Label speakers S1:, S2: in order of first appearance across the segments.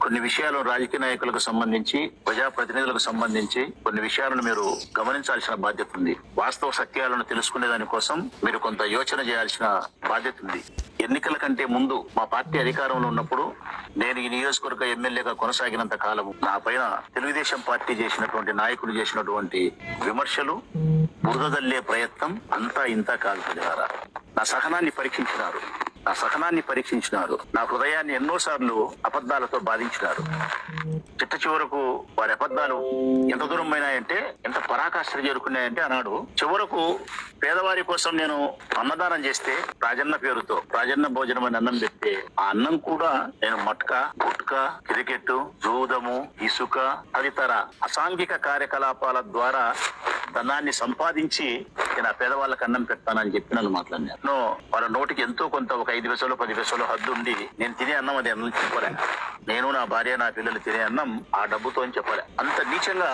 S1: కొన్ని విషయాలు రాజకీయ నాయకులకు సంబంధించి ప్రజాప్రతినిధులకు సంబంధించి కొన్ని విషయాలను మీరు గమనించాల్సిన బాధ్యత ఉంది. వాస్తవ సత్యాలను తెలుసుకునే దానికోసం మీరు కొంత యోచన చేయాల్సిన బాధ్యత ఉంది. ఎన్నికల కంటే ముందు మా పార్టీ అధికారంలో ఉన్నప్పుడు నేను ఈ నియోజకవర్గ ఎమ్మెల్యేగా కొనసాగినంత కాలము నా పైన తెలుగుదేశం పార్టీ చేసినటువంటి నాయకులు చేసినటువంటి విమర్శలు, బురదల్లే ప్రయత్నం అంతా ఇంత కాదు ప్రజలారా. నా సహనాన్ని పరీక్షించినారు. నా హృదయాన్ని ఎన్నోసార్లు అబద్ధాలతో బాధించినారు. చిట్ట చివరకు వారి అబద్ధాలు ఎంత దూరం పోయినాయంటే, ఎంత పరాకాష్ఠ చేరుకున్నాయంటే, ఆనాడు చివరకు పేదవారి కోసం నేను అన్నదానం చేస్తే రాజన్న పేరుతో రాజన్న భోజనం అని అన్నం పెడితే ఆ అన్నం కూడా నేను మట్కా, గుట్కా, క్రికెట్, జూదము, ఇసుక తదితర అసాంఘిక కార్యకలాపాల ద్వారా ధనాన్ని సంపాదించి నేను ఆ పేదవాళ్ళకి అన్నం పెడతానని చెప్పి నన్ను మాట్లాడినాను. వాళ్ళ నోటికి ఎంతో కొంత ఒక 5 పైసలు 10 పైసలు హద్దు ఉండి నేను తినే అన్నం అది అన్నం చెప్పలే. నేను, నా భార్య, నా పిల్లలు తినే అన్నం ఆ డబ్బుతో అని చెప్పలే. అంత నీచంగా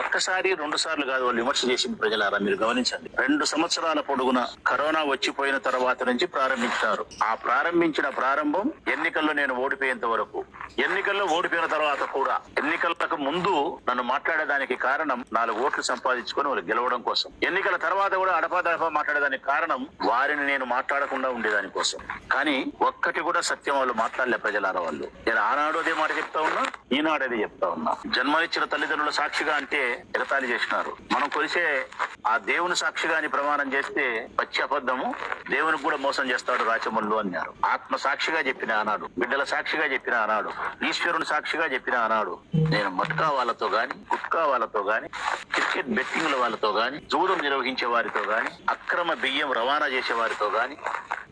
S1: ఒక్కసారి 2 సార్లు కాదు వాళ్ళు విమర్శ చేసిన ప్రజలారా మీరు గమనించండి. 2 సంవత్సరాల పొడుగున కరోనా వచ్చిపోయిన తర్వాత నుంచి ప్రారంభించారు. ఆ ప్రారంభం ఎన్నికల్లో నేను ఓడిపోయేంత వరకు, ఎన్నికల్లో ఓడిపోయిన తర్వాత కూడా, ఎన్నికలకు ముందు నన్ను మాట్లాడేదానికి కారణం 4 ఓట్లు సంపాదించుకొని వాళ్ళు గెలవడం కోసం, ఎన్నికల తర్వాత కూడా అడపాదడపా మాట్లాడేదానికి కారణం వారిని నేను మాట్లాడకుండా ఉండేదాని కోసం. కానీ ఒక్కటి కూడా సత్యం వాళ్ళు మాట్లాడలే ప్రజలారా. వాళ్ళు నేను ఆనాడు అదే మాట చెప్తా ఉన్నా, ఈనాడు అదే చెప్తా ఉన్నా. జన్మనిచ్చిన తల్లిదండ్రుల సాక్షిగా అంటే ఎగతాళి చేసినారు. మనం కొలిసే ఆ దేవుని సాక్షిగా అని ప్రమాణం చేస్తే పచ్చి అబద్ధము, దేవునికి కూడా మోసం చేస్తాడు రాచమల్లు అన్నారు. ఆత్మ సాక్షిగా చెప్పిన ఆనాడు, బిడ్డల సాక్షిగా చెప్పిన ఆనాడు, ఈశ్వరుని సాక్షిగా చెప్పిన ఆనాడు నేను మట్కా వాళ్ళతో గాని, గుట్కా వాళ్ళతో గాని, క్రికెట్ బెట్టింగ్ల వాళ్ళతో గాని, జూదం నిర్వహించే వారితో గాని, అక్రమ బియ్యం రవాణా చేసే వారితో గాని,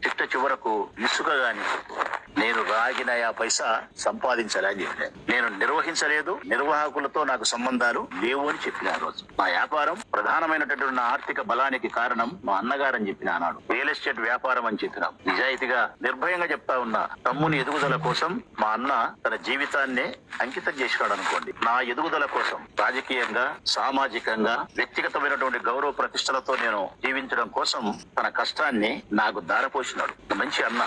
S1: చిట్ట చివరకు ఇసుక గాని నేను రాగిన 50 పైసా సంపాదించాలని చెప్పాను. నేను నిర్వహించలేదు, నిర్వాహకులతో నాకు సంబంధాలు లేవు అని చెప్పిన రోజు. మా వ్యాపారం ప్రధానమైనటువంటి నా ఆర్థిక బలానికి కారణం మా అన్నగారని చెప్పిన అన్నాడు. రియల్ ఎస్టేట్ వ్యాపారం అని చెప్పినాం. నిజాయితీగా నిర్భయంగా చెప్తా ఉన్నా. తమ్ముని ఎదుగుదల కోసం మా అన్న తన జీవితాన్ని అంకితం చేసినాడు అనుకోండి. నా ఎదుగుదల కోసం రాజకీయంగా, సామాజికంగా, వ్యక్తిగతమైనటువంటి గౌరవ ప్రతిష్టలతో నేను జీవించడం కోసం తన కష్టాన్ని నాకు దారపోసినాడు. మంచి అన్న.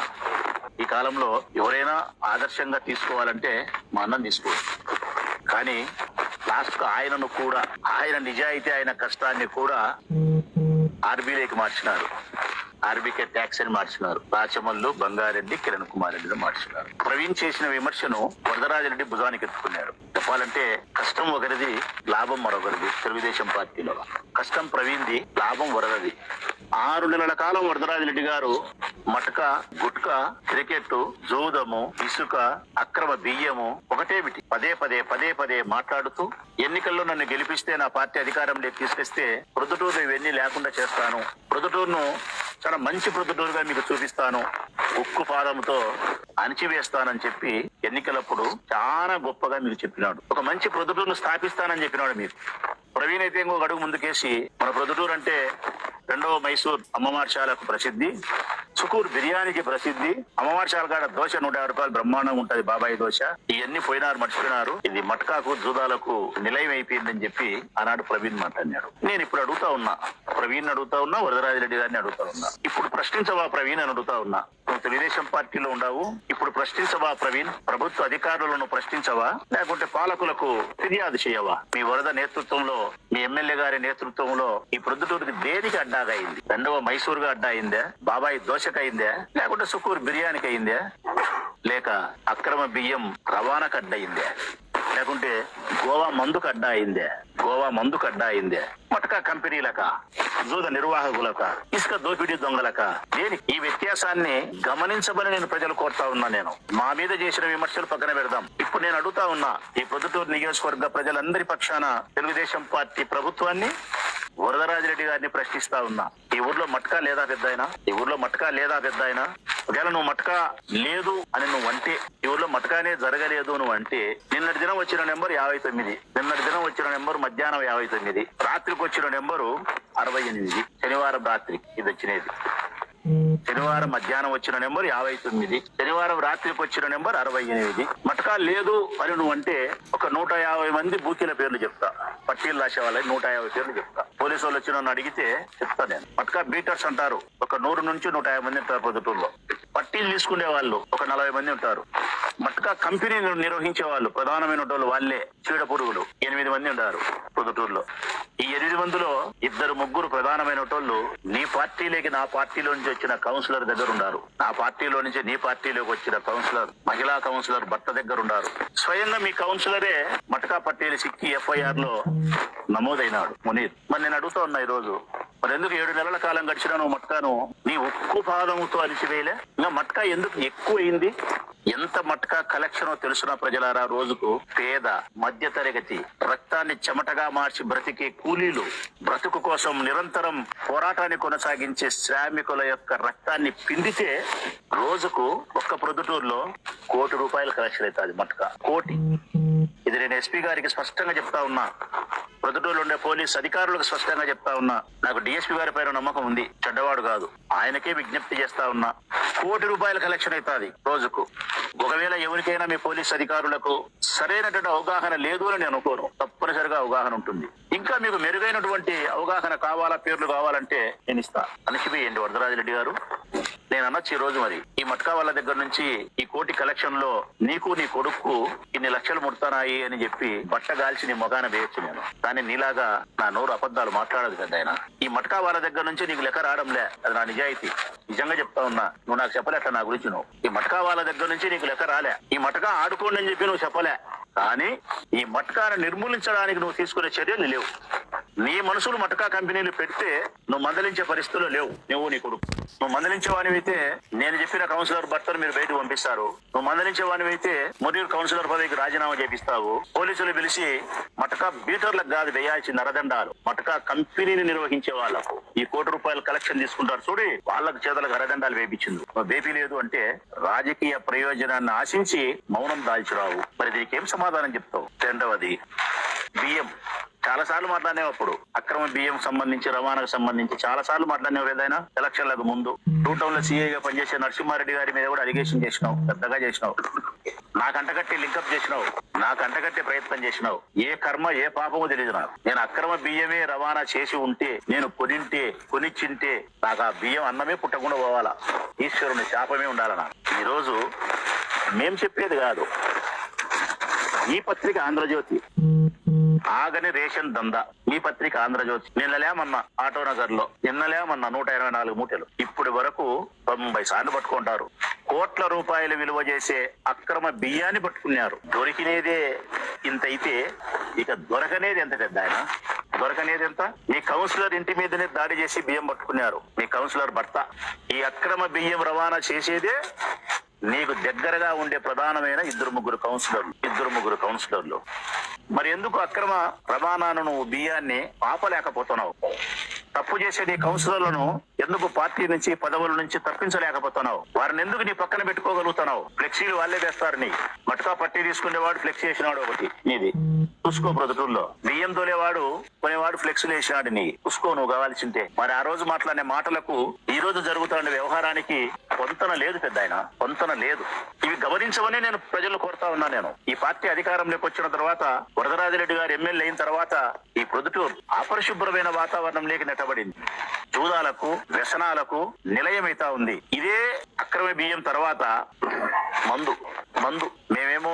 S1: ఈ కాలంలో ఎవరైనా ఆదర్శంగా తీసుకోవాలంటే మా అన్నం తీసుకోవచ్చు. కానీ లాస్ట్ కు ఆయనను కూడా, ఆయన నిజాయితీ, ఆయన కష్టాన్ని కూడా ఆర్బీఐకి మార్చినారు. ఆర్బీకే ట్యాక్స్ అని మార్చినారు. రాచమల్లు, బంగారెడ్డి, కిరణ్ కుమార్ రెడ్డిని మార్చినారు. ప్రవీణ్ చేసిన విమర్శను వరదరాజరెడ్డి భుజానికి ఎత్తుకున్నారు. చెప్పాలంటే కష్టం ఒకరిది, లాభం మరొకరిది. తెలుగుదేశం పార్టీలో కష్టం ప్రవీణ్ది, లాభం వరదది. 6 నెలల కాలం వరదరాజరెడ్డి గారు మట్కా, గుట్కా, క్రికెట్, జూదము, ఇసుక, అక్రమ బియ్యము ఒకటేమిటి పదే మాట్లాడుతూ ఎన్నికల్లో నన్ను గెలిపిస్తే నా పార్టీ అధికారంలోకి తీసుకొస్తే ప్రొద్దుటూరు ఇవన్నీ లేకుండా చేస్తాను, ప్రొద్దుటూరును చాలా మంచి ప్రొద్దుటూరుగా మీకు చూపిస్తాను, ఉక్కు పాదంతో అణిచివేస్తానని చెప్పి ఎన్నికలప్పుడు చాలా గొప్పగా మీకు చెప్పినాడు. ఒక మంచి ప్రొద్దుటూరును స్థాపిస్తానని చెప్పినాడు మీకు. ప్రవీణ్ అయితే ఇంకొక అడుగు ముందుకేసి మన ప్రొద్దుటూరు అంటే 2వ మైసూర్ అమ్మవార్శాలకు ప్రసిద్ధి, చుకూరు బిర్యానీకి ప్రసిద్ధి, అమ్మవార్శాల కాడ దోశ 150 రూపాయలు బ్రహ్మాండంగా ఉంటది, బాబాయి దోశ. ఇవన్నీ మర్చిపోయినారు. ఇది మట్కాకు, జూదాలకు నిలయం అయిపోయిందని చెప్పి ఆనాడు ప్రవీణ్ మాట్లాడినాడు. నేను ఇప్పుడు అడుగుతా ఉన్నా, ప్రవీణ్ అడుగుతా ఉన్నా, వరదరాజరెడ్డి గారిని అడుగుతా ఉన్నా. ఇప్పుడు ప్రశ్నించవా ప్రవీణ్ అని అడుగుతా ఉన్నా. నువ్వు తెలుగుదేశం పార్టీలో ఉండవు, ఇప్పుడు ప్రశ్నించవా ప్రవీణ్? ప్రభుత్వ అధికారులను ప్రశ్నించవా? లేకుంటే పాలకులకు ఫిర్యాదు చేయవా? మీ వరద నేతృత్వంలో, మీ ఎమ్మెల్యే గారి నేతృత్వంలో ఈ ప్రొద్దుటూరుకి దేనికి అడ్డాగా అయింది? 2వ మైసూర్ గా అడ్డా అయిందే? బాబాయి దోశకు అయిందే? లేకుంటే సుకూరు బిర్యానీకి అయిందే? లేక అక్రమ బియ్యం రవాణాకు అడ్డయిందే? లేకుంటే గోవా మందుకు అడ్డా అయిందే? మట్కా కంపెనీలక, జూద నిర్వాహకులక, ఇసుక దోపిడీ దొంగలక? దేనికి? ఈ వ్యత్యాసాన్ని గమనించమని నేను ప్రజలు కోరుతా ఉన్నా. నేను మా మీద చేసిన విమర్శలు పక్కన పెడదాం. ఇప్పుడు నేను అడుగుతా ఉన్నా, ఈ ప్రొద్దుటూరు నియోజకవర్గ ప్రజలందరి పక్షాన తెలుగుదేశం పార్టీ ప్రభుత్వాన్ని, వరదరాజరెడ్డి గారిని ప్రశ్నిస్తా ఉన్నా. ఈ ఊర్లో మట్కా లేదా పెద్ద ఆయన? ఒకవేళ నువ్వు మట్కా లేదు అని నువ్వు అంటే, ఈ ఊర్లో మట్కానే జరగలేదు నువ్వు అంటే, నిన్నటి దినం వచ్చిన నెంబర్ 59, నిన్నటి దినం వచ్చిన నెంబర్ మధ్యాహ్నం 59, రాత్రికి వచ్చిన నెంబరు 68. శనివారం రాత్రి ఇది వచ్చినది. శనివారం మధ్యాహ్నం వచ్చిన నెంబర్ 59, శనివారం రాత్రికి వచ్చిన నెంబర్ 68. మట్కా లేదు అని నువ్వు అంటే ఒక 150 మంది బూకీల పేర్లు చెప్తా. పట్టీలు రాసే వాళ్ళని 150 పేర్లు చెప్తా. పోలీసు వాళ్ళు వచ్చి నన్ను అడిగితే చెప్తా నేను. మట్కా బీటర్స్ అంటారు, ఒక 100 నుంచి 150 మంది ఉంటారు పొద్దుటూరులో. పట్టీలు తీసుకునే వాళ్ళు ఒక 40 మంది ఉంటారు. మట్కా కంపెనీని నిర్వహించే వాళ్ళు ప్రధానమైన వాళ్ళు వాళ్ళే చీడ పురుగులు 8 మంది ఉన్నారు పొద్దుటూరులో. ఈ 8 మందిలో 2-3 ప్రధానమైన వాళ్ళు నీ పార్టీలోకి నా పార్టీలో నుంచి వచ్చిన కౌన్సిలర్ దగ్గర ఉన్నారు. నా పార్టీలో నుంచి నీ పార్టీలోకి వచ్చిన కౌన్సిలర్ మహిళా కౌన్సిలర్ భర్త దగ్గర ఉన్నారు. స్వయంగా మీ కౌన్సిలరే మట్కా పట్టీలు సిక్కి FIR లో నమోదైనాడు మునీర్. మరి నేను అడుగుతా ఉన్నా ఈ రోజు, మరి ఎందుకు 7 నెలల కాలం గడిచినా నువ్వు మట్కాను నీ ఉక్కు పాదముతో అలిచివేయలే? ఇంకా మట్కా ఎందుకు ఎక్కువ అయింది? ఎంత మట్కా కలెక్షనో తెలుసున్న ప్రజలారా, రోజుకు పేద మధ్య తరగతి రక్తాన్ని చెమటగా మార్చి బ్రతికే కూలీలు బ్రతుకు కోసం నిరంతరం పోరాటాన్ని కొనసాగించే శ్రామికుల యొక్క రక్తాన్ని పిండితే రోజుకు ఒక్క ప్రొద్దుటూరులో ₹1 కోటి కలెక్షన్ అవుతుంది మట్కా. 1 కోటి. ఇది నేను SP గారికి స్పష్టంగా చెప్తా ఉన్నా, ప్రొద్దుటూరులో ఉండే పోలీస్ అధికారులకు స్పష్టంగా చెప్తా ఉన్నా. నాకు DSP గారి పైన నమ్మకం ఉంది, చెడ్డవాడు కాదు. ఆయనకే విజ్ఞప్తి చేస్తా ఉన్నా, ₹1 కోటి కలెక్షన్ అవుతుంది రోజుకు. ఒకవేళ ఎవరికైనా మీ పోలీస్ అధికారులకు సరైనటువంటి అవగాహన లేదు అని నేను అనుకోను, తప్పనిసరిగా అవగాహన ఉంటుంది. ఇంకా మీకు మెరుగైనటువంటి అవగాహన కావాలా, పేర్లు కావాలంటే నేను ఇస్తా. అనిచిపోయండి వరదరాజిరెడ్డి గారు. నేను అనొచ్చు ఈ రోజు, మరి ఈ మట్కా వాళ్ళ దగ్గర నుంచి ఈ 1 కోటి కలెక్షన్ లో నీకు నీ కొడుకు ఇన్ని లక్షలు ముడతానాయి అని చెప్పి బట్టగాల్చి నీ మొగాన వేయచ్చు నేను. కానీ నీలాగా నా నోరు అబద్ధాలు మాట్లాడదు కదా ఆయన. ఈ మట్కా వాళ్ళ దగ్గర నుంచి నీకు లెక్క రావడంలే, అది నా నిజాయితీ. నిజంగా చెప్తా ఉన్నా, నువ్వు నాకు చెప్పలేట్లా నా గురించి. నువ్వు ఈ మట్కా వాళ్ళ దగ్గర నుంచి నీకు లెక్క రాలే. ఈ మట్కా ఆడుకోండి అని చెప్పి నువ్వు చెప్పలే. కానీ ఈ మట్కాను నిర్మూలించడానికి నువ్వు తీసుకునే చర్యలు లేవు. నీ మనసులు మట్కా కంపెనీలు పెడితే నువ్వు మందలించే పరిస్థితుల్లో లేవు. నువ్వు నీ కొడుకు. నువ్వు మందలించేవానివైతే నేను చెప్పిన కౌన్సిలర్ భర్తను మీరు బయటకు పంపిస్తారు. నువ్వు మందలించేవానివైతే మునీర్ కౌన్సిలర్ పదవికి రాజీనామా చేపిస్తావు. పోలీసులు పిలిచి మట్కా బీటర్లకు కాదు వేయాల్సిన నరదండాలు మట్కా కంపెనీని నిర్వహించే వాళ్ళకు ఈ ₹1 కోటి కలెక్షన్ తీసుకుంటారు చూడి, వాళ్ళకు చేతులకు అరదండాలు వేపించింది. వేపి లేదు అంటే రాజకీయ ప్రయోజనాన్ని ఆశించి మౌనం దాల్చిరావు. మరి దీనికి ఏం సమాధానం చెప్తావు? రెండవది, బియ్యం చాలా సార్లు మాట్లాడినావు. అప్పుడు అక్రమ బియ్యం సంబంధించి రవాణాకు సంబంధించి చాలా సార్లు మాట్లాడినావు. ఏదైనా ఎలక్షన్లకు ముందు 2 టౌన్ లో CIగా పనిచేసే నరసింహారెడ్డి గారి మీద కూడా అలిగేషన్ చేసినావు, పెద్దగా చేసినావు. నాకు అంటగట్టి లింకప్ చేసినావు, నాకు అంటగట్టే ప్రయత్నం చేసినావు. ఏ కర్మ ఏ పాపమో తెలియదు నాకు. నేను అక్రమ బియ్యమే రవాణా చేసి ఉంటే, నేను కొనిచ్చింటే నాకు ఆ బియ్యం అన్నమే పుట్టకుండా పోవాలా, ఈశ్వరుని శాపమే ఉండాలన్నా. ఈ రోజు మేం చెప్పేది కాదు, ఈ పత్రిక ఆంధ్రజ్యోతి ఆగని రేషన్ దందా. ఈ పత్రిక ఆంధ్రజ్యోతి నిన్నలేమన్నా ఆటోనగర్ లో, నిన్నలేమన్నా 124 మూటలు. ఇప్పటి వరకు 90 సార్లు పట్టుకుంటారు. కోట్ల రూపాయలు విలువ చేసే అక్రమ బియ్యాన్ని పట్టుకున్నారు. దొరికినేదే ఇంత అయితే ఇక దొరకనేది ఎంత పెద్ద ఆయన? దొరకనేది ఎంత? మీ కౌన్సిలర్ ఇంటి మీదనే దాడి చేసి బియ్యం పట్టుకున్నారు, మీ కౌన్సిలర్ భర్త. ఈ అక్రమ బియ్యం రవాణా చేసేదే నీకు దగ్గరగా ఉండే ప్రధానమైన 2-3 కౌన్సిలర్లు. మరి ఎందుకు అక్రమ రవాణాను నువ్వు బియ్యాన్ని ఆపలేకపోతున్నావు? తప్పు చేసే నీ కౌన్సిలర్లను ఎందుకు పార్టీ నుంచి పదవుల నుంచి తప్పించలేకపోతున్నావు? వారిని ఎందుకు నీ పక్కన పెట్టుకోగలుగుతున్నావు? ఫ్లెక్సీలు వాళ్ళే వేస్తారు. నీ మట్కా పట్టి తీసుకునేవాడు ఫ్లెక్సీ వేసినాడు ఒకటి నీది, చూసుకో. ప్రొద్దుటూరులో బియ్యం తోలేవాడు కొనేవాడు ఫ్లెక్సీలు వేసినాడు నీ, చూసుకో నువ్వు కావాల్సింటే. మరి ఆ రోజు మాట్లాడే మాటలకు ఈ రోజు జరుగుతున్న వ్యవహారానికి పొంతన లేదు పెద్ద ఆయన, పొంతన లేదు. ఇవి గమనించమని నేను ప్రజలు కోరుతా ఉన్నా. నేను ఈ పార్టీ అధికారంలోకి వచ్చిన తర్వాత, వరదరాజిరెడ్డి గారు ఎమ్మెల్యే అయిన తర్వాత ఈ ప్రొద్దుటూరు అపరిశుభ్రమైన వాతావరణంలోకి నెట్టబడింది. జూదాలకు వ్యసనాలకు నిలయమైతా ఉంది. ఇదే అక్రమ బియ్యం తర్వాత మందు మేమేమో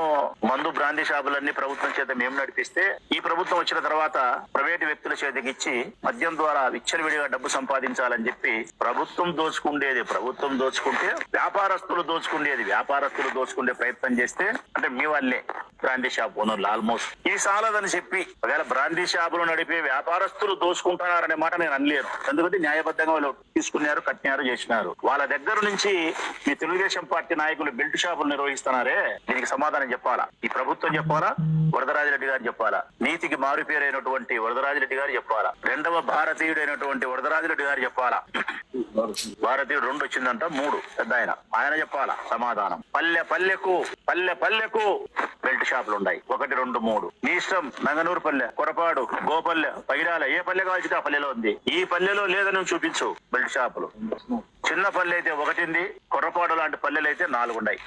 S1: మందు బ్రాందీ షాపులన్నీ ప్రభుత్వం చేత మేము నడిపిస్తే, ఈ ప్రభుత్వం వచ్చిన తర్వాత ప్రైవేటు వ్యక్తుల చేతికి ఇచ్చి మద్యం ద్వారా విచ్చలవిడిగా డబ్బు సంపాదించాలని చెప్పి ప్రభుత్వం దోచుకుంటే వ్యాపారస్తులు దోచుకునే ప్రయత్నం చేస్తే, అంటే మీ వాళ్ళే బ్రాందీ షాప్ ఓనర్లు ఆల్మోస్ట్. ఇది సాలదని చెప్పి ఒకవేళ బ్రాందీ షాపులు నడిపే వ్యాపారస్తులు దోచుకుంటున్నారనే మాట నేను అనలేను. ఎందుకంటే న్యాయబద్ధంగా వాళ్ళు తీసుకున్నారు, కట్టినారు, చేసినారు. వాళ్ళ దగ్గర నుంచి మీ తెలుగుదేశం పార్టీ నాయకులు బెల్ట్ షాపులు నిర్వహిస్తున్నారే, దీనికి సమాధానం చెప్పాలా? ఈ ప్రభుత్వం చెప్పాలా? వరదరాజిరెడ్డి గారు చెప్పాలా? నీతికి మారుపేరైనటువంటి వరదరాజిరెడ్డి గారు చెప్పాలా? రెండవ భారతీయుడైనటువంటి వరదరాజిరెడ్డి గారు చెప్పాలా? భారతీయుడు 2 వచ్చిందంట, 3 పెద్ద ఆయన చెప్పాలా సమాధానం? పల్లెకు బెల్ట్ షాపులు ఉన్నాయి, 1, 2, 3. నీ ఇష్టం. నంగనూరు పల్లె, కొరపాడు, గోపల్లె, పైరాల, ఏ పల్లె కావాల్సి ఆ పల్లెలో ఉంది. ఈ పల్లెలో లేదని చూపించు బెల్ట్ షాపులు. చిన్న పల్లె అయితే 1 ఉంది, కొర్రపాడు లాంటి పల్లెలు అయితే 4 ఉన్నాయి.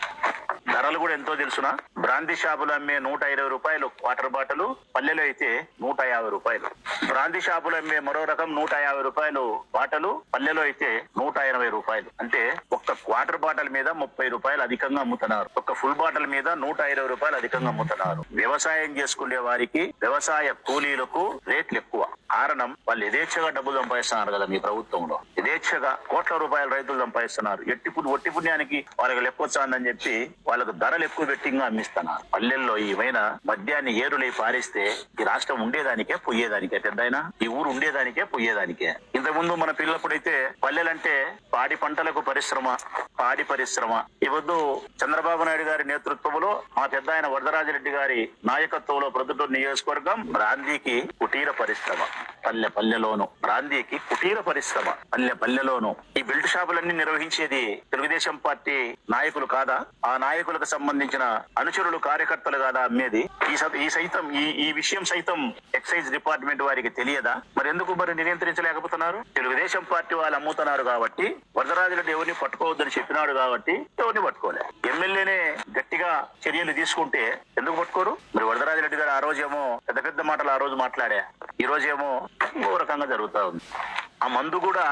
S1: ధరలు కూడా ఎంతో తెలుసునా? బ్రాందీ షాపులు అమ్మే 120 రూపాయలు వాటర్ బాటిల్, పల్లెలో అయితే 150 రూపాయలు. బ్రాందీ షాపులు అమ్మే మరో రకం 150 రూపాయలు బాటలు, పల్లెలో అయితే 180 రూపాయలు. అంటే ఒక్క వాటర్ బాటిల్ మీద 30 రూపాయలు అధికంగా అమ్ముతున్నారు. ఒక్క ఫుల్ బాటిల్ మీద 120 రూపాయలు అధికంగా అమ్ముతున్నారు. వ్యవసాయం చేసుకునే వారికి, వ్యవసాయ కూలీలకు రేట్లు ఎక్కువ. కారణం వాళ్ళు యథేచ్ఛగా డబ్బులు సంపాదిస్తున్నారు కదా మీ ప్రభుత్వంలో. యథేచ్ఛగా కోట్ల రూపాయలు రైతులు సంపాదిస్తున్నారు. ఒట్టి పుణ్యానికి వాళ్ళకి లెక్కొచ్చాందని చెప్పి వాళ్ళకు ధరలు ఎక్కువ పెట్టింగా అమ్మిస్తున్నారు. పల్లెల్లో ఏమైనా మద్యాన్ని ఏరులై పారిస్తే ఈ రాష్ట్రం ఉండేదానికే పోయేదానికే, పెద్దయినా ఈ ఊరు ఉండేదానికే పోయేదానికే. ఇంతకుముందు మన పిల్లప్పుడైతే పల్లెలంటే పాడి పంటలకు పరిశ్రమ, పాడి పరిశ్రమ. ఈ వద్దు చంద్రబాబు నాయుడు గారి నేతృత్వంలో మా పెద్ద ఆయన వరదరాజిరెడ్డి గారి నాయకత్వంలో ప్రొద్దుటూరు నియోజకవర్గం బ్రాందీకి కుటీర పరిశ్రమ. పల్లెలోను బ్రాందీకి కుటీర పరిశ్రమ, పల్లెలోను. ఈ బెల్ట్ షాపులన్నీ నిర్వహించేది తెలుగుదేశం పార్టీ నాయకులు కాదా? ఆ నాయకులకు సంబంధించిన అనుచరులు, కార్యకర్తలు కాదా అమ్మేది? ఈ విషయం సైతం ఎక్సైజ్ డిపార్ట్మెంట్ వారికి తెలియదా? మరి ఎందుకు నియంత్రించలేకపోతున్నారు? తెలుగుదేశం పార్టీ వాళ్ళు అమ్ముతున్నారు కాబట్టి, వరదరాజిరెడ్డి ఎవరిని పట్టుకోవద్దని చెప్పినాడు కాబట్టి ఎవరిని పట్టుకోలే. ఎమ్మెల్యేనే గట్టిగా చర్యలు తీసుకుంటే ఎందుకు పట్టుకోరు? మరి వరదరాజిరెడ్డి గారు ఆ రోజేమో పెద్ద పెద్ద మాటలు ఆ రోజు మాట్లాడా, ఈ రోజేమో ఇంకో రకంగా జరుగుతా ఉంది. ఆ మందు కూడా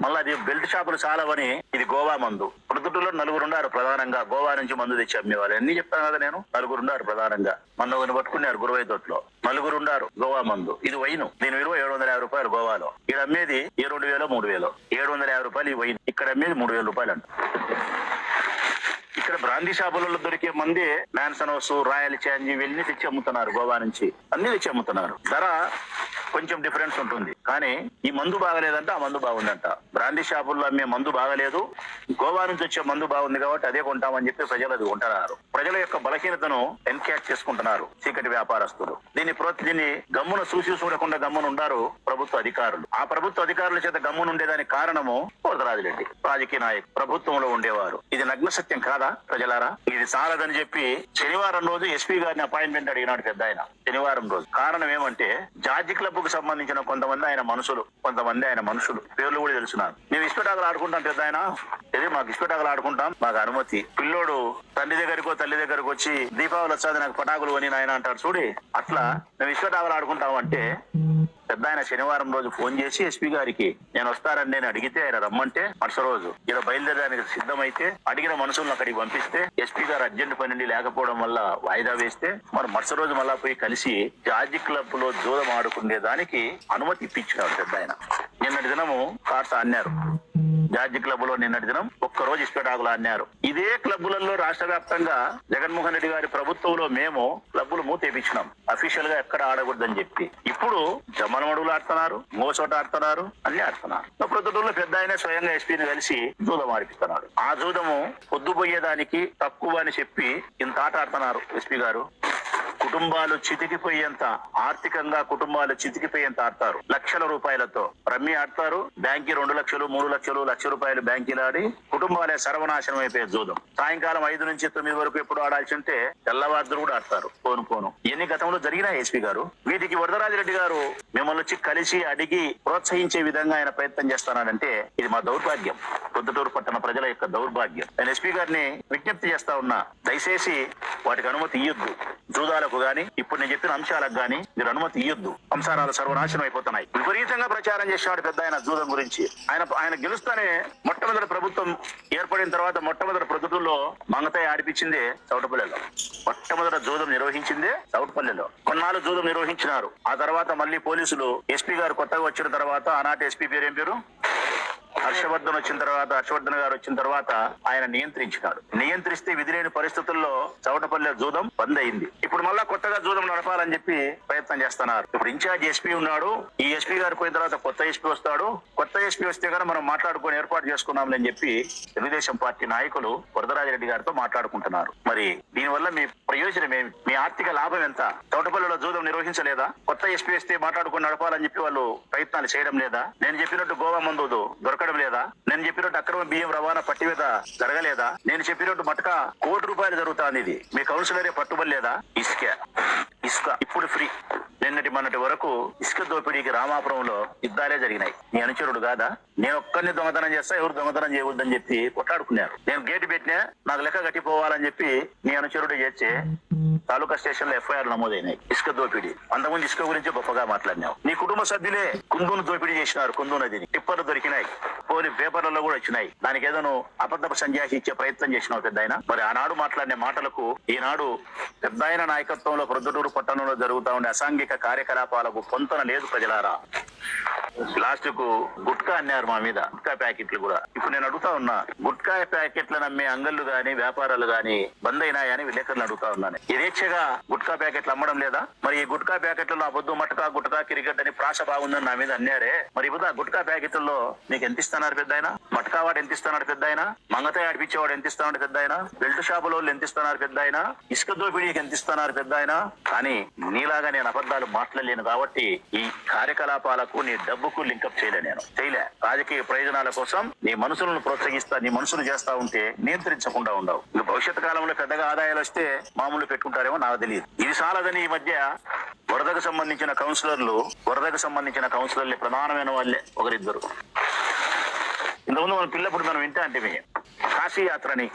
S1: మళ్ళీ అది బెల్ట్ షాపులు చాలవని ఇది గోవా మందు. ప్రొద్దుటూరులో 4 ఉన్నారు ప్రధానంగా. గోవా నుంచి మందు తెచ్చి అమ్మేవాళ్ళు. అన్ని చెప్తాను కదా నేను. 4 ఉన్నారు ప్రధానంగా. మందు పట్టుకున్నారు గురువై తోటలో 4 ఉన్నారు. గోవా మందు ఇది వైను. దీని విలువ 750 రూపాయలు గోవాలో. ఇక్కడ అమ్మేది 2000 3000. 750 రూపాయలు ఈ వైన్. ఇక్కడ అమ్మేది 3000 రూపాయలు అంట. ఇక్కడ బ్రాందీ షాపులలో దొరికే మంది మ్యాన్సనోస్, రాయల్ ఛాంజ్ ఇవన్నీ తెచ్చి అమ్ముతున్నారు. గోవా నుంచి అన్ని తెచ్చి అమ్ముతున్నారు. ధర కొంచెం డిఫరెన్స్ ఉంటుంది. కానీ ఈ మందు బాగలేదంట, ఆ మందు బాగుందంట. బ్రాందీ షాపుల్లో అమ్మే మందు బాగలేదు, గోవా నుంచి వచ్చే మందు బాగుంది కాబట్టి అదే కొంటామని చెప్పి ప్రజలు అది కొంటున్నారు. ప్రజల యొక్క బలహీనతను ఎన్క్యాచ్ చేసుకుంటున్నారు చీకటి వ్యాపారస్తులు. దీన్ని గమ్మున చూడకుండా గమ్మున ఉండారు ప్రభుత్వ అధికారులు. ఆ ప్రభుత్వ అధికారుల చేత గమ్మున ఉండేదానికి కారణము వరదరాజిరెడ్డి, రాజకీయ నాయకులు, ప్రభుత్వంలో ఉండేవారు. ఇది నగ్న సత్యం కాదా ప్రజలారా? ఇది చాలదని చెప్పి శనివారం రోజు ఎస్పీ గారిని అపాయింట్మెంట్ అడిగినాడు పెద్ద ఆయన. శనివారం రోజు కారణం ఏమంటే జార్జి క్లబ్ కు సంబంధించిన కొంతమంది ఆయన మనుషులు పేర్లు కూడా తెలుసున్నారు. మేము ఇసుపెటాకులు ఆడుకుంటాం పెద్ద ఆయన, ఇది మాకు ఇసుపెటాకులు ఆడుకుంటాం, మాకు అనుమతి. పిల్లోడు తల్లి దగ్గరకు వచ్చి దీపావళి వచ్చాది నాకు పటాకులు కొని నాయన అంటాడు చూడి, అట్లా మేము ఇసుపెటాకులు ఆడుకుంటాం అంటే పెద్ద ఆయన శనివారం రోజు ఫోన్ చేసి ఎస్పీ గారికి నేను వస్తానని నేను అడిగితే ఆయన రమ్మంటే మరుస రోజు ఇలా బయలుదేరడానికి సిద్ధమైతే అడిగిన మనుషులను అక్కడికి పంపిస్తే ఎస్పీ గారు అర్జెంట్ పని లేకపోవడం వల్ల వాయిదా వేస్తే మరి మరుస రోజు మళ్ళా పోయి కలిసి జార్జి క్లబ్ లో జూదం ఆడుకునే దానికి అనుమతి ఇప్పించినాడు పెద్ద ఆయన. నిన్నటి దినము కార్స్ అన్నారు జార్జి క్లబ్ లో. నిన్నటి దినం ఒక్కరోజు ఇసుపెటాకులు అన్నారు. ఇదే క్లబ్బులలో రాష్ట్ర వ్యాప్తంగా జగన్మోహన్ రెడ్డి గారి ప్రభుత్వంలో మేము క్లబ్బులు మూతేపించినాం అఫీషియల్ గా ఎక్కడ ఆడకూడదని చెప్పి. ఇప్పుడు జమ్మనమడుగులు ఆడుతున్నారు, మోసోట ఆడుతున్నారు, అన్ని ఆడుతున్నారు. ప్రొద్దుటూరులో పెద్ద ఆయన స్వయంగా ఎస్పీని కలిసి జూదం ఆడిపిస్తున్నాడు. ఆ జూదము పొద్దుపోయేదానికి తక్కువ అని చెప్పి ఇంత ఆట ఆడుతున్నారు ఎస్పీ గారు. కుటుంబాలు చితికిపోయేంత, ఆర్థికంగా కుటుంబాలు చితికిపోయేంత ఆడతారు. లక్షల రూపాయలతో రమ్మి ఆడతారు. బ్యాంకి 2 లక్షలు 3 లక్షలు 1,00,000 రూపాయలు బ్యాంకీలు ఆడి కుటుంబాలే సర్వనాశనం అయిపోయే జూదం. సాయంకాలం 5 నుంచి 9 వరకు ఎప్పుడు ఆడాల్సి ఉంటే తెల్లవారులు కూడా ఆడతారు పోను. ఎన్ని గతంలో జరిగినా ఎస్పీ గారు వీటికి వరదరాజిరెడ్డి గారు మిమ్మల్ని వచ్చి కలిసి అడిగి ప్రోత్సహించే విధంగా ఆయన ప్రయత్నం చేస్తున్నాడంటే ఇది మా దౌర్భాగ్యం, పొద్దుటూరు పట్టణ ప్రజల యొక్క దౌర్భాగ్యం. నేను ఎస్పీ గారిని విజ్ఞప్తి చేస్తా ఉన్నా, దయచేసి వాటికి అనుమతి ఇయ్యొద్దు. జూదాలకు గాని ఇప్పుడు నేను చెప్పిన అంశాలకు గాని మీరు అనుమతి ఇయ్యొద్దు. సంసారాలు సర్వనాశనం అయిపోతున్నాయి. విపరీతంగా ప్రచారం చేశాడు పెద్ద ఆయన జూదం గురించి. ఆయన గెలుస్తానే మొట్టమొదటి ప్రభుత్వం ఏర్పడిన తర్వాత మొట్టమొదటి ప్రొద్దుటూరులో మంగతాయి ఆడిపించిందే చౌటపల్లెలో. మొట్టమొదటి జూదం నిర్వహించిందే చౌటపల్లెలో. కొన్నాళ్ళు జూదం నిర్వహించినారు. ఆ తర్వాత మళ్ళీ పోలీసులు ఎస్పీ గారు కొత్తగా వచ్చిన తర్వాత ఆనాటి ఎస్పీ పేరు ఏం పేరు హర్షవర్ధన్ గారు వచ్చిన తర్వాత ఆయన నియంత్రిస్తే విధిలేని పరిస్థితుల్లో చౌటపల్లె జూదం బంద్ అయింది. ఇప్పుడు మళ్ళా కొత్తగా జూదం నడపాలని చెప్పి ప్రయత్నం చేస్తున్నారు. ఇప్పుడు ఇన్ఛార్జ్ ఎస్పీ ఉన్నాడు. ఈ ఎస్పీ గారు పోయిన తర్వాత కొత్త ఎస్పీ వస్తాడు. కొత్త ఎస్పీ వస్తే కనుక మనం మాట్లాడుకొని ఏర్పాటు చేసుకున్నామని చెప్పి తెలుగుదేశం పార్టీ నాయకులు వరదరాజిరెడ్డి గారితో మాట్లాడుకుంటున్నారు. మరి దీనివల్ల మీ ప్రయోజనం ఏమి? మీ ఆర్థిక లాభం ఎంత? చౌటపల్లెలో జూదం నిర్వహించలేదా? కొత్త ఎస్పీ వస్తే మాట్లాడుకొని నడపాలని చెప్పి వాళ్ళు ప్రయత్నాలు చేయడం లేదా? నేను చెప్పినట్టు గోవా మందు దొరకడం లేదా? నేను చెప్పినట్టు అక్రమ బియ్యం రవాణా పట్టి మీద జరగలేదా? నేను చెప్పినట్టు మటక ₹1 కోటి జరుగుతుంది. ఇది మీ కౌన్సిలరే పట్టుబడలేదా? ఇసుక ఇప్పుడు ఫ్రీ. నిన్నటి మొన్నటి వరకు ఇసుక దోపిడీకి రామాపురంలో యుద్ధాలే జరిగినాయి. నీ అనుచరుడు కాదా? నేను ఒక్కరిని దొంగతనం చేస్తా, ఎవరు దొంగతనం చేయవద్దని చెప్పి కొట్లాడుకున్నారు. నేను గేటు పెట్టినా నాకు లెక్క కట్టిపోవాలని చెప్పి నీ అనుచరుడు చేస్తే తాలూకా స్టేషన్ లో ఎఫ్ఐఆర్ నమోదైనాయి. ఇసుక దోపిడీ. అంతకుముందు ఇసుక గురించి గొప్పగా మాట్లాడినావు. నీ కుటుంబ సభ్యులే కుందూను దోపిడీ చేసినారు. కుందూ నదిని టిప్పర్లు దొరికినాయి, పోలి పేపర్లలో కూడా వచ్చినాయి. దానికి ఏదో నువ్వు అబద్ధపు సంజాసి ఇచ్చే ప్రయత్నం చేసినావు పెద్దాయన. మరి ఆనాడు మాట్లాడిన మాటలకు ఈనాడు పెద్దాయన నాయకత్వంలో ప్రొద్దుటూరు పట్టణంలో జరుగుతా ఉండే అసాంఘిక కార్యకలాపాలకు పొంతన లేదు ప్రజలారా. లాస్ట్ కు గుట్కా అన్నారు మా మీద, గుట్కా ప్యాకెట్లు కూడా. ఇప్పుడు నేను అడుగుతా ఉన్నా, గుట్కా ప్యాకెట్లను అమ్మే అంగళ్ళు గాని వ్యాపారాలు గాని బంద్ అయినాయని విలేకరులు అడుగుతా ఉన్నాను. యథేచ్ఛగా గుట్కా ప్యాకెట్లు అమ్మడం లేదా? మరి ఈ గుట్కా ప్యాకెట్లలో అబద్దు మటకా గుట్కా క్రికెట్ అని ప్రాస బాగుందని నా మీద అన్నారే. మరి ఇప్పుడు ఆ గుట్కా ప్యాకెట్లలో నీకు ఎంత ఇస్తున్నారు పెద్ద ఆయన? మటకా వాడు ఎంత ఇస్తున్నాడు పెద్ద ఆయన? మంగతాయి ఆడిపించేవాడు ఎంత ఇస్తున్నాడు పెద్ద ఆయన? బెల్ట్ షాపుల వాళ్ళు ఎంత ఇస్తున్నారు పెద్ద ఆయన? ఇసుక దోపిడీకి ఎంత ఇస్తున్నారు పెద్ద ఆయన? కానీ నీలాగా నేను అబద్ధాలు మాట్లాడలేను కాబట్టి ఈ కార్యకలాపాలకు నీ డబ్బుకు లింకప్ చేయలే. నేను చేయలే. రాజకీయ ప్రయోజనాల కోసం నీ మనుషులను ప్రోత్సహిస్తా, నీ మనుషులు చేస్తా ఉంటే నియంత్రించకుండా ఉండవు. ఇక భవిష్యత్ కాలంలో పెద్దగా ఆదాయాలు వస్తే మామూలు పెట్టుకుంటారేమో నాకు తెలియదు. ఇది సాలదని ఈ మధ్య వరదకు సంబంధించిన కౌన్సిలర్లు ప్రధానమైన వాళ్ళే ఒకరిద్దరు. ఇంతకుముందు మన పిల్లప్పుడు మనం వింటా అంటే కాశీ యాత్రని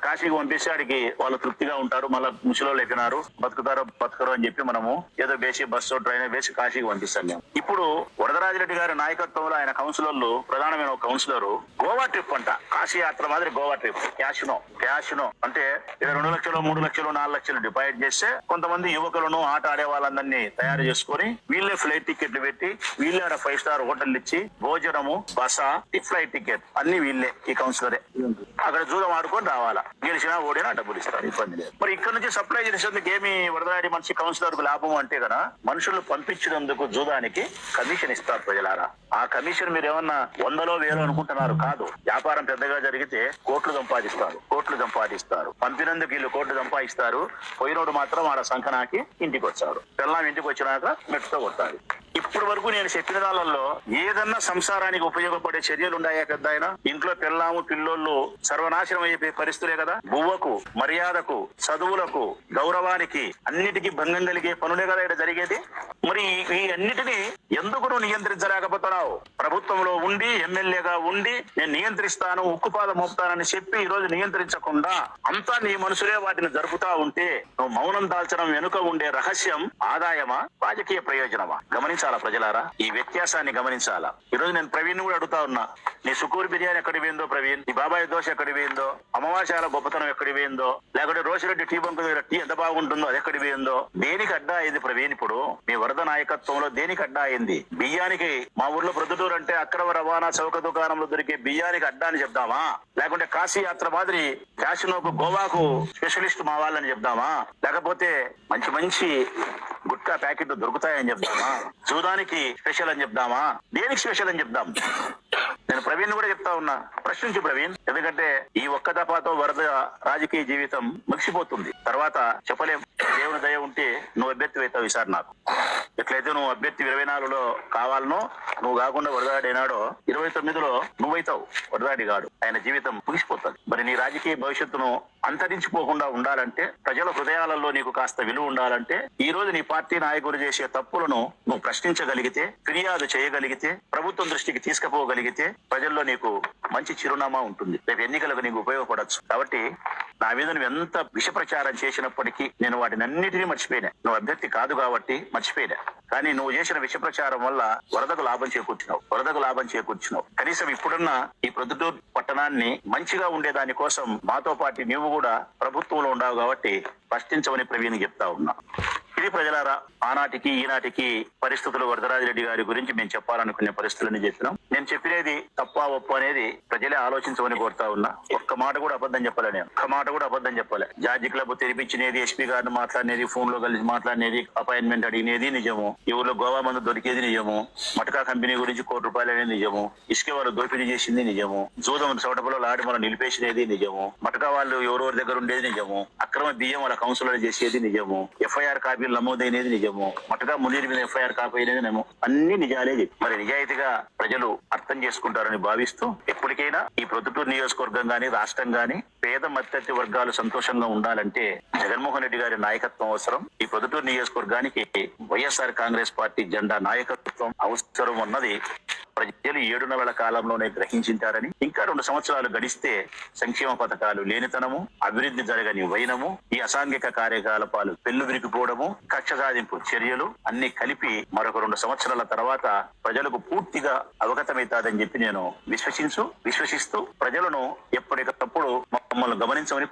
S1: కాశీకి పంపిస్తే ఆడికి వాళ్ళు తృప్తిగా ఉంటారు, మళ్ళీ ముసిలో ఎక్కినారు, బతుకరు అని చెప్పి మనము ఏదో వేసి బస్సు ట్రైన్ వేసి కాశీకి పంపిస్తాం మేము. ఇప్పుడు వరదరాజిరెడ్డి గారి నాయకత్వంలో ఆయన కౌన్సిలర్లు, ప్రధానమైన ఒక కౌన్సిలర్ గోవా ట్రిప్ అంట. కాశీ యాత్ర మాదిరి గోవా ట్రిప్. క్యాషినో అంటే 2 లక్షలు 3 లక్షలు 4 లక్షలు డిపాజిట్ చేస్తే కొంతమంది యువకులను ఆట ఆడే వాళ్ళందరినీ తయారు చేసుకుని వీళ్ళే ఫ్లైట్ టికెట్లు పెట్టి వీళ్ళే 5 స్టార్ హోటల్ ఇచ్చి భోజనము బస ఫ్లైట్ టికెట్ అన్ని వీళ్ళే. ఈ కౌన్సిలరే అక్కడ జూదం ఆడుకొని రావాలా, గెలిచినా ఓడినా డబ్బులు ఇస్తారు, ఇబ్బంది లేదు. మరి ఇక్కడ నుంచి సప్లై చేసేందుకు ఏమి వరదరాడి మనిషి కౌన్సిలర్ కు లాభం అంటే కదా, మనుషులు పంపించినందుకు జూదానికి కమిషన్ ఇస్తారు ప్రజలారా. ఆ కమిషన్ మీరు ఏమన్నా 100లో 1000 అనుకుంటున్నారు కాదు. వ్యాపారం పెద్దగా జరిగితే కోట్లు సంపాదిస్తారు. పంపినందుకు వీళ్ళు కోట్లు సంపాదిస్తారు. పోయినోడు మాత్రం ఆడ సంకనాకి ఇంటికి వచ్చాడు. పిల్లం ఇంటికి వచ్చినాక మెట్టుతో కొట్టాడు. ఇప్పటి వరకు నేను చెప్పిన దానిలో ఏదన్నా సంసారానికి ఉపయోగపడే చర్యలు ఉన్నాయా పెద్ద ఆయన? ఇంట్లో పిల్లాము పిల్లోళ్ళు సర్వనాశనం అయిపోయే పరిస్థితులే కదా. బువ్వకు, మర్యాదకు, చదువులకు, గౌరవానికి అన్నిటికీ భంగం కలిగే పనులే కదా ఇక్కడ జరిగేది. మరి ఈ అన్నిటినీ ఎందుకు నువ్వు నియంత్రించలేకపోతున్నావు? ప్రభుత్వంలో ఉండి ఎమ్మెల్యేగా ఉండి నేను నియంత్రిస్తాను, ఉక్కుపాద మోపుతానని చెప్పి ఈ రోజు నియంత్రించకుండా అంతా నీ మనుషులే వాటిని జరుపుతా ఉంటే నువ్వు మౌనం దాల్చడం వెనుక ఉండే రహస్యం ఆదాయమా, రాజకీయ ప్రయోజనమా? గమనించాలా ప్రజలారా, ఈ వ్యత్యాసాన్ని గమనించాలా. ఈ రోజు నేను ప్రవీణ్ కూడా అడుగుతా ఉన్నా, నీ సుకూర్ బిర్యానీ ఎక్కడి పోయిందో ప్రవీణ్, నీ బాబాయ్ దోశ ఎక్కడి పోయిందో, అమావాస్యాల గొప్పతనం ఎక్కడి పోయిందో, లేకపోతే రోషిరెడ్డి టీ బంకు దగ్గర టీ ఎంత బాగుంటుందో అది ఎక్కడి పోయిందో, దేనికి అడ్డా అయింది ప్రవీణ్? ఇప్పుడు మీ వరద నాయకత్వంలో దేనికి అడ్డా అయింది? బియ్యానికి మా ఊర్లో ప్రొద్దుటూరు అంటే అక్రమ రవాణా చౌక దుకాణంలో దొరికే బియ్యానికి అడ్డా అని చెప్దామా? లేకుంటే కాశీ యాత్ర మాదిరి క్యాషినోకు గోవాకు స్పెషలిస్ట్ మా వాళ్ళని చెప్దామా? లేకపోతే మంచి గుట్కా ప్యాకెట్లు దొరుకుతాయని చెప్దామా? జూదానికి స్పెషల్ అని చెప్దామా? దేనికి స్పెషల్ అని చెప్దాం? నేను ప్రవీణ్ కూడా చెప్తా ఉన్నా, ప్రశ్నించు ప్రవీణ్. ఎందుకంటే ఈ ఒక్క దఫాతో వరద రాజకీయ జీవితం ముగిసిపోతుంది. తర్వాత చెప్పలేం. దేవుని దయ ఉంటే నువ్వు అభ్యర్థి అవుతావు ఈసారి. నాకు ఎట్లయితే నువ్వు అభ్యర్థి 24లో కావాలనో, నువ్వు కాకుండా వరదాడి అయినాడో 29లో నువ్వైతావు వరదాడి గాడు. ఆయన జీవితం ముగిసిపోతుంది. మరి నీ రాజకీయ భవిష్యత్తును అంతరించిపోకుండా ఉండాలంటే, ప్రజల హృదయాలలో నీకు కాస్త విలువ ఉండాలంటే, ఈ రోజు నీ పార్టీ నాయకులు చేసే తప్పులను నువ్వు ప్రశ్నించగలిగితే, ఫిర్యాదు చేయగలిగితే, ప్రభుత్వం దృష్టికి తీసుకుపోగలిగితే ప్రజల్లో నీకు మంచి చిరునామా ఉంటుంది. రేపు ఎన్నికలకు నీకు ఉపయోగపడచ్చు. కాబట్టి నా మీద నువ్వు ఎంత విష ప్రచారం చేసినప్పటికీ నేను వాటిని అన్నిటినీ మర్చిపోయినా. నువ్వు అభ్యర్థి కాదు కాబట్టి మర్చిపోయినా. కానీ నువ్వు చేసిన విష ప్రచారం వల్ల వరదకు లాభం చేకూర్చినావు. కనీసం ఇప్పుడున్న ఈ ప్రొద్దుటూరు పట్టణాన్ని మంచిగా ఉండేదాని కోసం మాతో పాటు నువ్వు కూడా ప్రభుత్వంలో ఉండవు కాబట్టి ప్రశ్నించమని ప్రవీణ్ చెప్తా ఉన్నా. ఇది ప్రజలారా, ఆనాటికి ఈనాటికి పరిస్థితులు వరదరాజిరెడ్డి గారి గురించి మేము చెప్పాలనుకునే పరిస్థితులని చెప్పినాం. నేను చెప్పినది తప్ప ఒప్పు అనేది ప్రజలే ఆలోచించమని కోరుతా ఉన్నా. ఒక్క మాట కూడా అబద్ధం చెప్పలే. నేను ఒక్క మాట కూడా అబద్ధం చెప్పలే. జార్జి క్లబ్ తెరిపించినది, ఎస్పీ గారిని మాట్లాడినది, ఫోన్ లో కలిసి మాట్లాడినది, అపాయింట్మెంట్ అడిగినది నిజము. ఈ ఊర్లో గోవా మందు దొరికేది నిజము. మటకా కంపెనీ గురించి ₹1 అనేది నిజము. ఇసుక వాళ్ళు దోపిడీ చేసింది నిజము. జూదం చోటపులో లాడి మనం నిలిపేసినది నిజము. మటకా వాళ్ళు ఎవరెవరి దగ్గర ఉండేది నిజము. అక్రమ బియ్యం వాళ్ళ కౌన్సిలర్ చేసేది నిజము. ఎఫ్ఐఆర్ కాపీలు నమోదైనది నిజము. మటగా మునీర్ మీద ఎఫ్ఐఆర్ కాపీ అయినది నిజము. అన్ని నిజాలే చెప్పి మరి నిజాయితీగా ప్రజలు అర్థం చేసుకుంటారని భావిస్తూ ఎప్పటికైనా ఈ ప్రొద్దుటూరు నియోజకవర్గం గాని రాష్ట్రం గాని పేద మధ్యతరగతి వర్గాలు సంతోషంగా ఉండాలంటే జగన్మోహన్ రెడ్డి గారి నాయకత్వం అవసరం. ఈ ప్రొద్దుటూరు నియోజకవర్గానికి వైఎస్ఆర్ కాంగ్రెస్ పార్టీ జెండా నాయకత్వం అవసరం ఉన్నది ప్రజలు 7 నెలల కాలంలోనే గ్రహించింటారని, ఇంకా 2 సంవత్సరాలు గడిస్తే సంక్షేమ పథకాలు లేనితనము, అభివృద్ధి జరగని వైనము, ఈ అసాంఘిక కార్యకలాపాలు పెళ్లు విరిగిపోవడము, కక్ష సాధింపు చర్యలు అన్ని కలిపి మరొక 2 సంవత్సరాల తర్వాత ప్రజలకు పూర్తిగా అవగతమవుతాదని చెప్పి నేను విశ్వసిస్తూ ప్రజలను ఎప్పటికప్పుడు మమ్మల్ని గమనించమని